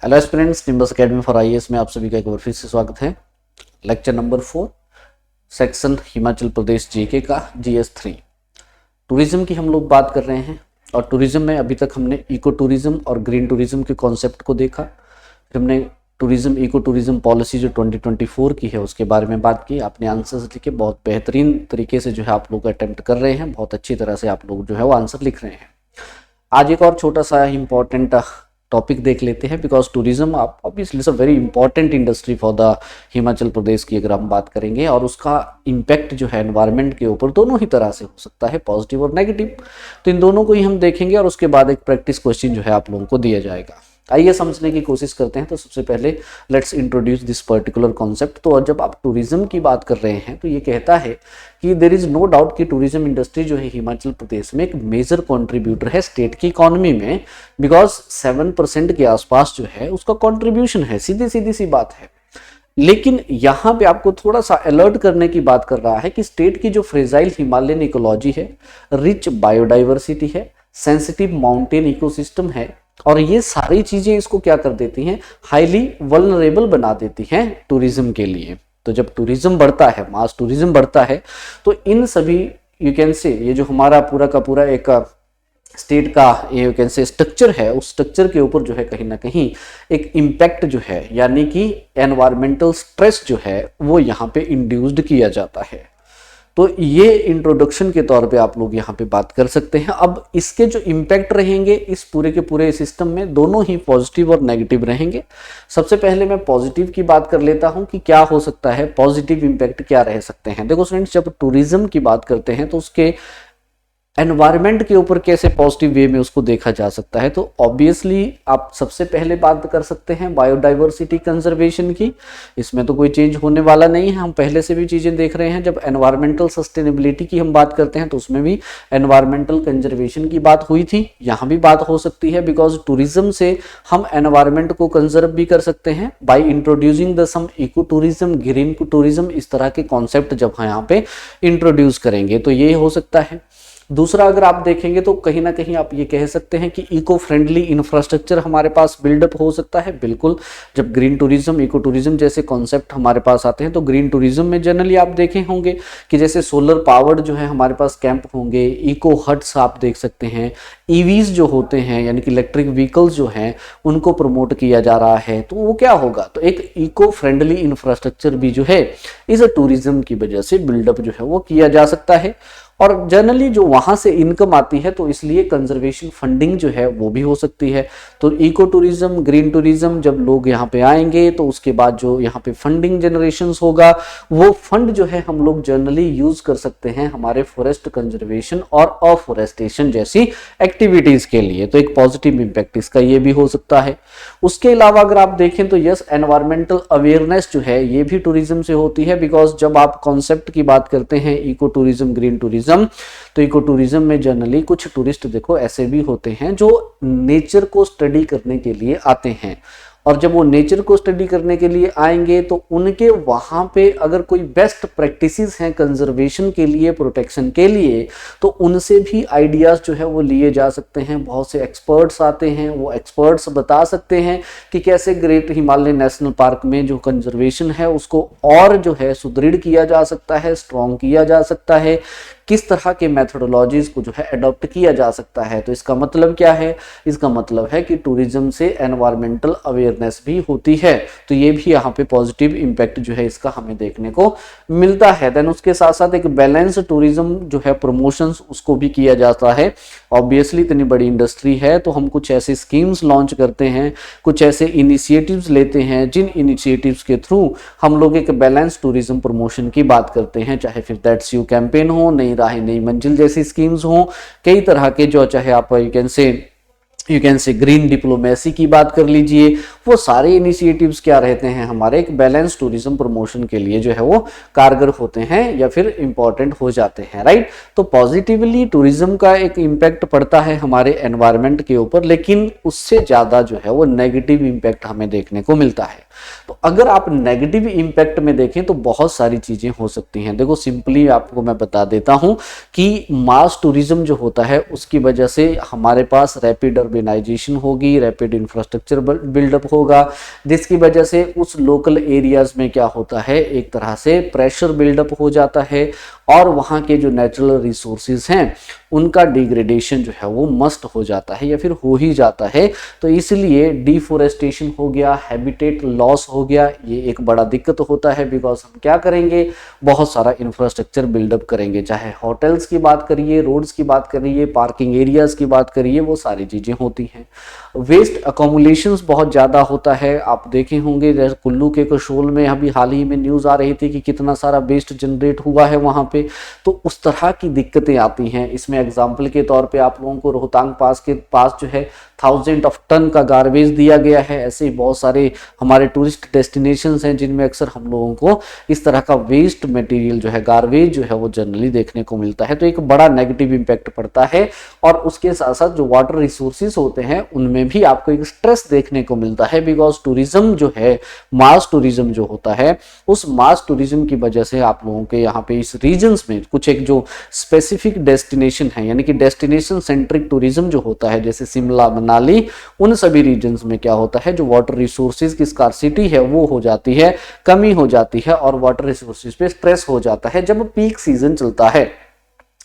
Hello students, nimbus academy for IAS में आप सभी का एक बार फिर से स्वागत है। Lecture number 4 section Himachal Pradesh GK का GS3 टूरिज्म की हम लोग बात कर रहे हैं। और टूरिज्म में अभी तक हमने इको टूरिज्म और ग्रीन टूरिज्म के कॉन्सेप्ट को देखा। फिर हमने टूरिज्म इको टूरिज्म पॉलिसी जो 2024 की है उसके बारे में बात की। आपने आंसर्स लिखे, बहुत बेहतरीन तरीके से जो है आप लोग अटेम्प्ट कर रहे हैं, बहुत अच्छी तरह से आप लोग जो है वो आंसर लिख रहे हैं। आज एक और छोटा सा इंपॉर्टेंट टॉपिक देख लेते हैं, because tourism obviously is a very important industry for the Himachal Pradesh की अगर हम बात करेंगे, और उसका इम्पैक्ट जो है एनवायरनमेंट के ऊपर दोनों ही तरह से हो सकता है, पॉजिटिव और नेगेटिव। तो इन दोनों को ही हम देखेंगे और उसके बाद एक प्रैक्टिस क्वेश्चन जो है आप लोगों को दिया जाएगा। आइए समझने की कोशिश करते हैं। तो सबसे पहले let's introduce this particular concept. तो जब आप टूरिज्म की बात कर रहे हैं तो ये कहता है कि देयर इज नो डाउट कि टूरिज्म इंडस्ट्री जो है हिमाचल प्रदेश में एक मेजर कंट्रीब्यूटर है स्टेट की इकोनॉमी में, बिकॉज 7% के आसपास जो है उसका कंट्रीब्यूशन है, सीधी सीधी सी बात है। लेकिन यहाँ पे आपको थोड़ा सा अलर्ट करने की बात कर रहा है कि स्टेट की जो फ्रेजाइल हिमालयन इकोलॉजी है, रिच बायोडाइवर्सिटी है, सेंसिटिव माउंटेन इकोसिस्टम है, और ये सारी चीजें इसको क्या कर देती हैं, हाईली वल्नरेबल बना देती हैं टूरिज्म के लिए। तो जब टूरिज्म बढ़ता है, मास टूरिज्म बढ़ता है, तो इन सभी यू कैन से ये जो हमारा पूरा का पूरा एक स्टेट का ये यू कैन से स्ट्रक्चर है, उस स्ट्रक्चर के ऊपर जो है कहीं ना कहीं एक इम्पैक्ट जो है, यानी कि एनवायरमेंटल स्ट्रेस जो है वो यहाँ पे इंड्यूस्ड किया जाता है। तो ये इंट्रोडक्शन के तौर पे आप लोग यहाँ पे बात कर सकते हैं। अब इसके जो इम्पैक्ट रहेंगे इस पूरे के पूरे सिस्टम में, दोनों ही पॉजिटिव और नेगेटिव रहेंगे। सबसे पहले मैं पॉजिटिव की बात कर लेता हूँ कि क्या हो सकता है, पॉजिटिव इम्पैक्ट क्या रह सकते हैं। देखो स्टूडेंट्स, जब टूरिज्म की बात करते हैं तो उसके एनवायरमेंट के ऊपर कैसे पॉजिटिव वे में उसको देखा जा सकता है। तो ऑब्वियसली आप सबसे पहले बात कर सकते हैं बायोडाइवर्सिटी कंजर्वेशन की। इसमें तो कोई चेंज होने वाला नहीं है, हम पहले से भी चीजें देख रहे हैं। जब एनवायरमेंटल सस्टेनेबिलिटी की हम बात करते हैं तो उसमें भी एनवायरमेंटल कंजर्वेशन की बात हुई थी, यहाँ भी बात हो सकती है, बिकॉज टूरिज्म से हम एनवायरमेंट को कंजर्व भी कर सकते हैं by introducing the some eco tourism, green tourism, इस तरह के कॉन्सेप्ट जब हम यहाँ पे इंट्रोड्यूस करेंगे तो ये हो सकता है। दूसरा अगर आप देखेंगे तो कहीं ना कहीं आप ये कह सकते हैं कि इको फ्रेंडली इंफ्रास्ट्रक्चर हमारे पास बिल्डअप हो सकता है। बिल्कुल, जब ग्रीन टूरिज्म, इको टूरिज्म जैसे कॉन्सेप्ट हमारे पास आते हैं तो ग्रीन टूरिज्म में जनरली आप देखे होंगे कि जैसे सोलर पावर्ड जो है हमारे पास कैंप होंगे, इको हट्स आप देख सकते हैं, ईवीज जो होते हैं यानी कि इलेक्ट्रिक व्हीकल्स जो हैं उनको प्रमोट किया जा रहा है। तो वो क्या होगा, तो एक इको फ्रेंडली इंफ्रास्ट्रक्चर भी जो है इस टूरिज्म की वजह से बिल्डअप जो है वो किया जा सकता है। और जनरली जो वहां से इनकम आती है तो इसलिए कंजर्वेशन फंडिंग जो है वो भी हो सकती है। तो इको टूरिज्म, ग्रीन टूरिज्म, जब लोग यहाँ पे आएंगे तो उसके बाद जो यहाँ पे फंडिंग जनरेशन होगा, वो फंड जो है हम लोग जनरली यूज कर सकते हैं हमारे फॉरेस्ट कंजर्वेशन और अफॉरेस्टेशन जैसी एक्टिविटीज के लिए। तो एक पॉजिटिव इंपैक्ट इसका ये भी हो सकता है। उसके अलावा अगर आप देखें तो यस, एनवायरमेंटल अवेयरनेस जो है ये भी टूरिज्म से होती है, बिकॉज जब आप कॉन्सेप्ट की बात करते हैं इको टूरिज्म, ग्रीन टूरिज्म, तो इको टूरिज्म में जनरली कुछ टूरिस्ट देखो ऐसे भी होते हैं जो नेचर को स्टडी करने के लिए आते हैं, और जब वो नेचर को स्टडी करने के लिए आएंगे तो उनके वहां पे अगर कोई बेस्ट प्रैक्टिसेस हैं कंजर्वेशन के लिए, प्रोटेक्शन के लिए, तो उनसे भी आइडियाज जो है वो लिए जा सकते हैं। बहुत से एक्सपर्ट्स आते हैं, वो एक्सपर्ट्स बता सकते हैं कि कैसे ग्रेट हिमालय नेशनल पार्क में जो कंजर्वेशन है उसको और जो है सुदृढ़ किया जा सकता है, स्ट्रॉन्ग किया जा सकता है, किस तरह के मेथोडोलॉजीज को जो है अडॉप्ट किया जा सकता है। तो इसका मतलब क्या है, इसका मतलब है कि टूरिज्म से एनवायरमेंटल अवेयरनेस भी होती है। तो ये भी यहाँ पे पॉजिटिव इम्पैक्ट जो है इसका हमें देखने को मिलता है। देन उसके साथ साथ एक बैलेंस टूरिज्म जो है प्रमोशंस उसको भी किया जाता है। ऑब्वियसली इतनी बड़ी इंडस्ट्री है तो हम कुछ ऐसी स्कीम्स लॉन्च करते हैं, कुछ ऐसे इनिशिएटिव्स लेते हैं जिन इनिशिएटिव्स के थ्रू हम लोग एक बैलेंस टूरिज्म प्रमोशन की बात करते हैं, चाहे फिर दैट्स यू कैंपेन हो, नई राहें नई मंजिल जैसी स्कीम्स हो, कई तरह के जो चाहे आप you can say green diplomacy की बात कर लीजिए, वो सारे इनिशिएटिव्स क्या रहते हैं, हमारे एक बैलेंस टूरिज्म प्रमोशन के लिए जो है वो कारगर होते हैं या फिर इंपॉर्टेंट हो जाते हैं, राइट। तो पॉजिटिवली टूरिज्म का एक इम्पैक्ट पड़ता है हमारे एनवायरनमेंट के ऊपर, लेकिन उससे ज्यादा जो है वो नेगेटिव इम्पैक्ट हमें देखने को मिलता है। तो अगर आप नेगेटिव इंपैक्ट में देखें तो बहुत सारी चीजें हो सकती हैं। देखो सिंपली आपको मैं बता देता हूं कि मास टूरिज्म जो होता है उसकी वजह से हमारे पास रैपिड अर्बनाइजेशन होगी, रैपिड इंफ्रास्ट्रक्चर बिल्डअप होगा, जिसकी वजह से उस लोकल एरियाज में क्या होता है, एक तरह से प्रेशर बिल्डअप हो जाता है और वहाँ के जो नेचुरल रिसोर्सेज हैं उनका डिग्रेडेशन जो है वो मस्ट हो जाता है या फिर हो ही जाता है। तो इसलिए डिफोरेस्टेशन हो गया, हैबिटेट लॉस हो गया, ये एक बड़ा दिक्कत होता है। बिकॉज हम क्या करेंगे, बहुत सारा इंफ्रास्ट्रक्चर बिल्डअप करेंगे, चाहे होटल्स की बात करिए, रोड्स की बात करिए, पार्किंग एरियाज की बात करिए, वो सारी चीजें होती हैं। वेस्ट अकोमुलेशंस बहुत ज़्यादा होता है। आप देखे होंगे जैसे कुल्लू के कसोल में अभी हाल ही में न्यूज़ आ रही थी कि कितना सारा वेस्ट जनरेट हुआ है वहाँ पे। तो उस तरह की दिक्कतें आती हैं। इसमें एग्जाम्पल के तौर पे आप लोगों को रोहतांग पास के पास जो है 1000 ऑफ टन का गार्बेज दिया गया है। ऐसे ही बहुत सारे हमारे टूरिस्ट डेस्टिनेशंस हैं जिनमें अक्सर हम लोगों को इस तरह का वेस्ट मटेरियल जो है, गार्बेज जो है वो जनरली देखने को मिलता है। तो एक बड़ा नेगेटिव इम्पैक्ट पड़ता है। और उसके साथ साथ जो वाटर रिसोर्सेज होते हैं उनमें भी आपको एक स्ट्रेस देखने को मिलता है। बिकॉज टूरिज्म जो है, मास टूरिज्म जो होता है, उस मास टूरिज्म की वजह से आप लोगों के यहाँ पे इस रीजन्स में कुछ एक जो स्पेसिफिक डेस्टिनेशन है, यानी कि डेस्टिनेशन सेंट्रिक टूरिज्म जो होता है, जैसे शिमला, मनाली, उन सभी रीजन्स में क्या होता है, जो वाटर रिसोर्सेज की स्कार्सिटी है वो हो जाती है, कमी हो जाती है और वाटर रिसोर्सेज पे स्ट्रेस हो जाता है जब पीक सीजन चलता है।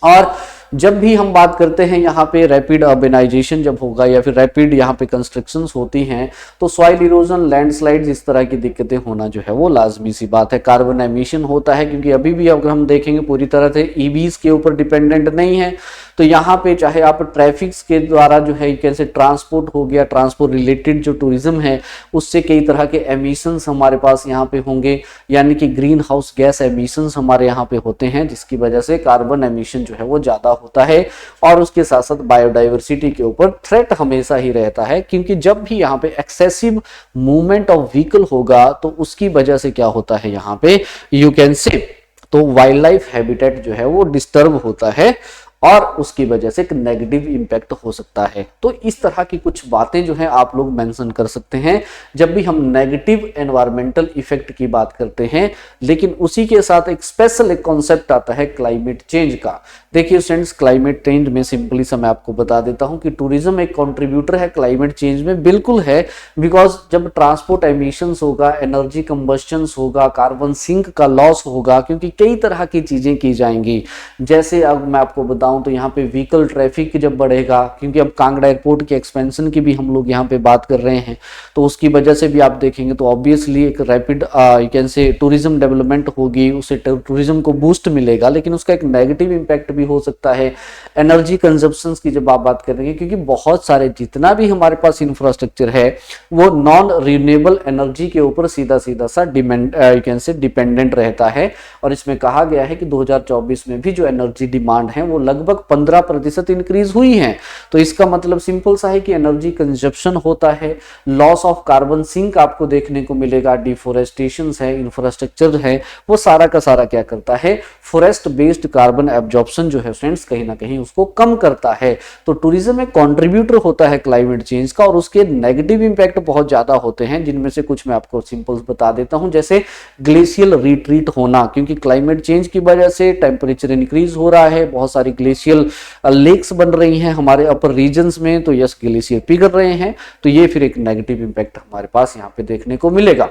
और जब भी हम बात करते हैं यहाँ पे रैपिड अर्बनाइजेशन जब होगा या फिर रैपिड यहाँ पे कंस्ट्रक्शंस होती हैं तो सॉइल इरोजन, लैंडस्लाइड्स, इस तरह की दिक्कतें होना जो है वो लाजमी सी बात है। कार्बन एमिशन होता है, क्योंकि अभी भी अगर हम देखेंगे पूरी तरह से ईवीज के ऊपर डिपेंडेंट नहीं है। तो यहाँ पे चाहे आप ट्रैफिक के द्वारा जो है कैसे ट्रांसपोर्ट हो गया, ट्रांसपोर्ट रिलेटेड जो टूरिज्म है उससे कई तरह के एमिशंस हमारे पास यहाँ पे होंगे, यानी कि ग्रीन हाउस गैस एमिशंस हमारे यहाँ पे होते हैं, जिसकी वजह से कार्बन एमिशन जो है वो ज्यादा होता है। और उसके साथ साथ बायोडाइवर्सिटी के ऊपर थ्रेट हमेशा ही रहता है, क्योंकि जब भी यहाँ पे एक्सेसिव मूवमेंट ऑफ व्हीकल होगा तो उसकी वजह से क्या होता है, यहाँ पे यू कैन से तो वाइल्ड लाइफ हैबिटेट जो है वो डिस्टर्ब होता है और उसकी वजह से एक नेगेटिव इंपैक्ट हो सकता है। तो इस तरह की कुछ बातें जो है आप लोग मेंशन कर सकते हैं जब भी हम नेगेटिव एनवायरमेंटल इफेक्ट की बात करते हैं। लेकिन उसी के साथ एक स्पेशल एक कॉन्सेप्ट आता है क्लाइमेट चेंज का। देखिए फ्रेंड्स, क्लाइमेट चेंज में सिंपली सा मैं आपको बता देता हूं कि टूरिज्म एक कंट्रीब्यूटर है क्लाइमेट चेंज में, बिल्कुल है। बिकॉज जब ट्रांसपोर्ट एमिशंस होगा, एनर्जी कंबस्टन्स होगा, कार्बन सिंक का लॉस होगा, क्योंकि कई तरह की चीजें की जाएंगी। जैसे अब मैं आपको बताऊं तो यहाँ पे व्हीकल ट्रैफिक जब बढ़ेगा, क्योंकि अब कांगड़ा एयरपोर्ट के एक्सपेंशन की भी हम लोग यहाँ पे बात कर रहे हैं, तो उसकी वजह से भी आप देखेंगे तो ऑब्वियसली एक rapid you can say tourism development होगी, उससे टूरिज्म को बूस्ट मिलेगा। लेकिन उसका एक नेगेटिव इंपैक्ट भी हो सकता है एनर्जी कंजप्शन की जब आप बात करेंगे, क्योंकि बहुत सारे जितना भी हमारे पास इंफ्रास्ट्रक्चर है वो नॉन रिन्यूएबल एनर्जी के ऊपर सीधा सीधा सा यू कैन से डिपेंडेंट रहता है। और इसमें कहा गया है कि 2024 में भी जो एनर्जी डिमांड है वो लगभग 15% इंक्रीज हुई है। तो इसका मतलब सिंपल सा है कि एनर्जी कंजप्शन होता है, लॉस ऑफ कार्बन सिंक आपको देखने को मिलेगा, डिफोरेस्टेशन है, इंफ्रास्ट्रक्चर है, वो सारा का सारा क्या करता है, फॉरेस्ट बेस्ड कार्बन एब्जॉर्प्शन जो है फ्रेंड्स कहीं ना कहीं उसको कम करता है। तो टूरिज्म एक कंट्रीब्यूटर होता है क्लाइमेट चेंज का, और उसके नेगेटिव इंपैक्ट बहुत ज्यादा होते हैं, जिनमें से कुछ मैं आपको सिंपल बता देता हूं। जैसे ग्लेशियल रिट्रीट होना, क्योंकि क्लाइमेट चेंज की वजह से टेम्परेचर इंक्रीज हो रहा है, बहुत सारी ग्लेशियल लेक्स बन रही हैं हमारे अपर रीजन्स में, तो यस ग्लेशियर पिघल रहे हैं, तो ये फिर एक नेगेटिव इंपैक्ट हमारे पास यहाँ पे देखने को मिलेगा।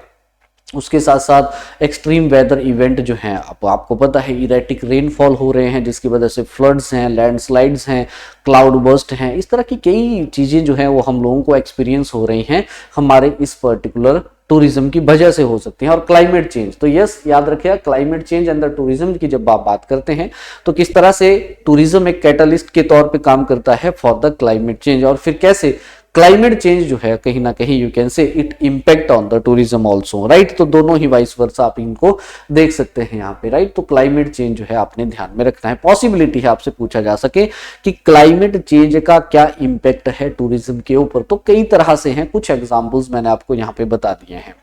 उसके साथ साथ एक्सट्रीम वेदर इवेंट जो हैं, आपको पता है इरेटिक रेनफॉल हो रहे हैं, जिसकी वजह से फ्लड्स हैं, लैंडस्लाइड्स हैं, क्लाउड बर्स्ट हैं, इस तरह की कई चीज़ें जो हैं वो हम लोगों को एक्सपीरियंस हो रही हैं हमारे इस पर्टिकुलर टूरिज्म की वजह से हो सकती है। और क्लाइमेट चेंज, तो यस याद रखिएगा क्लाइमेट चेंज अंदर टूरिज्म की जब आप बात करते हैं तो किस तरह से टूरिज्म एक कैटलिस्ट के तौर पे काम करता है फॉर द क्लाइमेट चेंज, और फिर कैसे क्लाइमेट चेंज जो है कहीं ना कहीं you can say it impact on the tourism also, right. तो दोनों ही वाइस वर्सा आप इनको देख सकते हैं यहाँ पे, राइट। तो क्लाइमेट चेंज जो है आपने ध्यान में रखना है। पॉसिबिलिटी है आपसे पूछा जा सके कि क्लाइमेट चेंज का क्या इम्पैक्ट है टूरिज्म के ऊपर, तो कई तरह से हैं, कुछ एग्जाम्पल्स मैंने आपको यहाँ पे बता दिए हैं।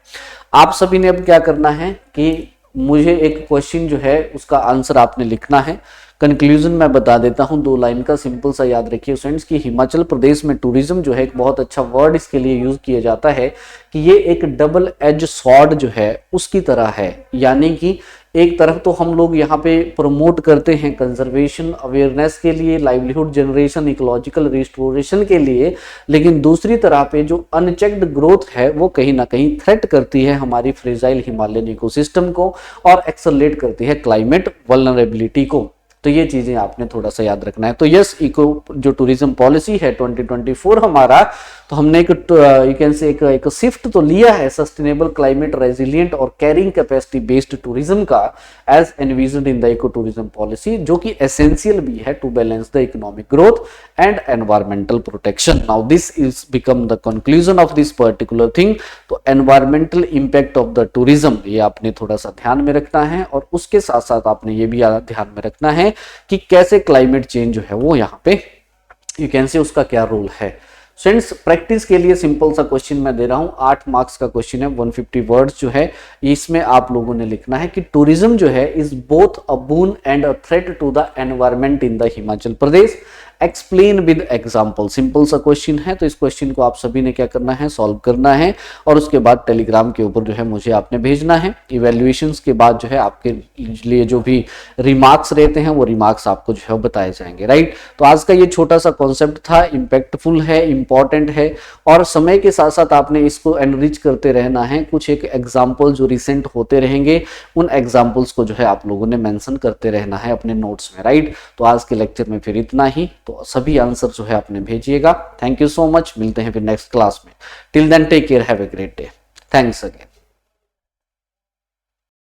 आप सभी ने अब क्या करना है कि मुझे एक क्वेश्चन जो है उसका आंसर आपने लिखना है। कंक्लूजन मैं बता देता हूं, 2 लाइन का सिंपल सा याद रखिए फ्रेंड्स कि हिमाचल प्रदेश में टूरिज्म जो है एक बहुत अच्छा वर्ड इसके लिए यूज किया जाता है कि ये एक डबल एज स्वॉर्ड जो है उसकी तरह है। यानी कि एक तरफ तो हम लोग यहाँ पे प्रमोट करते हैं कंजर्वेशन अवेयरनेस के लिए, लाइवलीहुड जनरेशन, इकोलॉजिकल रिस्टोरेशन के लिए, लेकिन दूसरी तरह पे जो अनचेक्ड ग्रोथ है वो कहीं ना कहीं थ्रेट करती है हमारी फ्रेजाइल हिमालयन इकोसिस्टम को और एक्सेलरेट करती है क्लाइमेट वल्नरेबिलिटी को। तो ये चीजें आपने थोड़ा सा याद रखना है। तो यस, इको जो टूरिज्म पॉलिसी है 2024 हमारा, तो हमने एक यू कैन से एक शिफ्ट तो लिया है सस्टेनेबल, क्लाइमेट रेजिलिएंट और कैरिंग कैपेसिटी बेस्ड टूरिज्म का as envisioned in the eco tourism policy, जो कि एसेंशियल भी है to balance the economic growth and environmental protection. Now this is become the conclusion of this particular thing. तो environmental impact of the tourism ये आपने थोड़ा सा ध्यान में रखना है, और उसके साथ साथ आपने ये भी ध्यान में रखना है कि कैसे क्लाइमेट चेंज जो है वो यहाँ पे यू कैन से उसका क्या रोल है। फ्रेंड्स, प्रैक्टिस के लिए सिंपल सा क्वेश्चन मैं दे रहा हूं, 8 मार्क्स का क्वेश्चन है, 150 वर्ड्स जो है इसमें आप लोगों ने लिखना है कि टूरिज्म जो है is both a boon and a threat to the environment in the Himachal Pradesh, explain with example. Simple सा क्वेश्चन है, तो इस क्वेश्चन को आप सभी ने क्या करना है, सॉल्व करना है, और उसके बाद टेलीग्राम के ऊपर जो है मुझे आपने भेजना है। इवेल्युएशंस के बाद जो है आपके लिए जो भी रिमार्क्स रहते हैं वो रिमार्क्स आपको जो है बताए जाएंगे, राइट। तो आज का ये छोटा सा कॉन्सेप्ट था, इम्पैक्टफुल है, इंपॉर्टेंट है, और समय के साथ साथ आपने इसको एनरिच करते रहना है। कुछ एक एग्जाम्पल जो रिसेंट होते रहेंगे उन एग्जाम्पल्स को जो है आप लोगों ने मेंशन करते रहना है अपने नोट्स में, राइट। तो आज के लेक्चर में फिर इतना ही, तो सभी आंसर जो है आपने भेजिएगा। थैंक यू सो मच, मिलते हैं फिर नेक्स्ट क्लास में। Till then take care, have a great day, thanks again.